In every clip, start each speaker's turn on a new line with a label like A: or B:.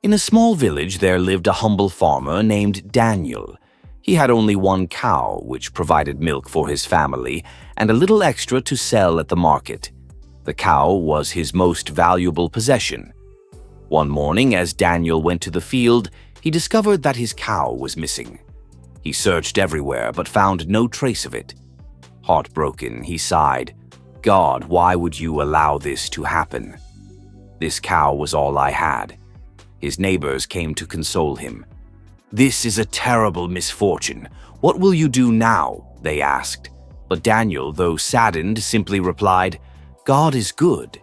A: In a small village there lived a humble farmer named Daniel. He had only one cow, which provided milk for his family and a little extra to sell at the market. The cow was his most valuable possession. One morning, as Daniel went to the field, he discovered that his cow was missing. He searched everywhere but found no trace of it. Heartbroken, he sighed, "God, why would you allow this to happen?" This cow was all I had. His neighbors came to console him. "This is a terrible misfortune. What will you do now?" they asked. But Daniel, though saddened, simply replied, "God is good.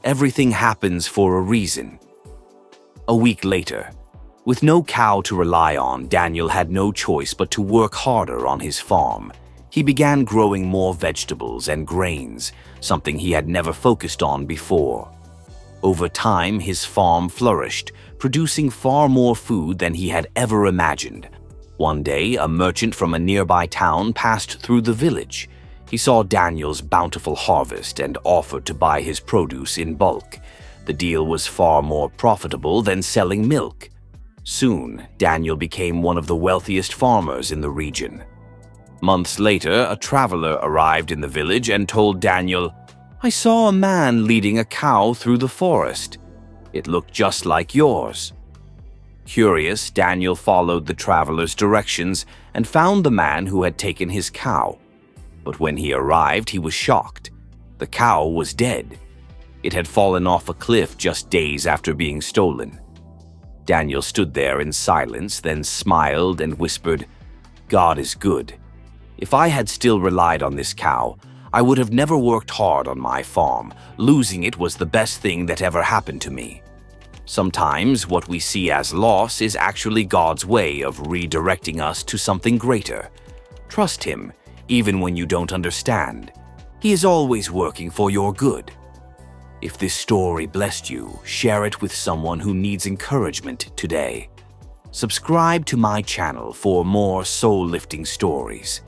A: Everything happens for a reason." A week later, with no cow to rely on, Daniel had no choice but to work harder on his farm. He began growing more vegetables and grains, something he had never focused on before. Over time, his farm flourished, producing far more food than he had ever imagined. One day, a merchant from a nearby town passed through the village. He saw Daniel's bountiful harvest and offered to buy his produce in bulk. The deal was far more profitable than selling milk. Soon, Daniel became one of the wealthiest farmers in the region. Months later, a traveler arrived in the village and told Daniel, "I saw a man leading a cow through the forest. It looked just like yours." Curious, Daniel followed the traveler's directions and found the man who had taken his cow. But when he arrived, he was shocked. The cow was dead. It had fallen off a cliff just days after being stolen. Daniel stood there in silence, then smiled and whispered, "God is good. If I had still relied on this cow, I would have never worked hard on my farm. Losing it was the best thing that ever happened to me." Sometimes what we see as loss is actually God's way of redirecting us to something greater. Trust Him, even when you don't understand. He is always working for your good. If this story blessed you, share it with someone who needs encouragement today. Subscribe to my channel for more soul-lifting stories.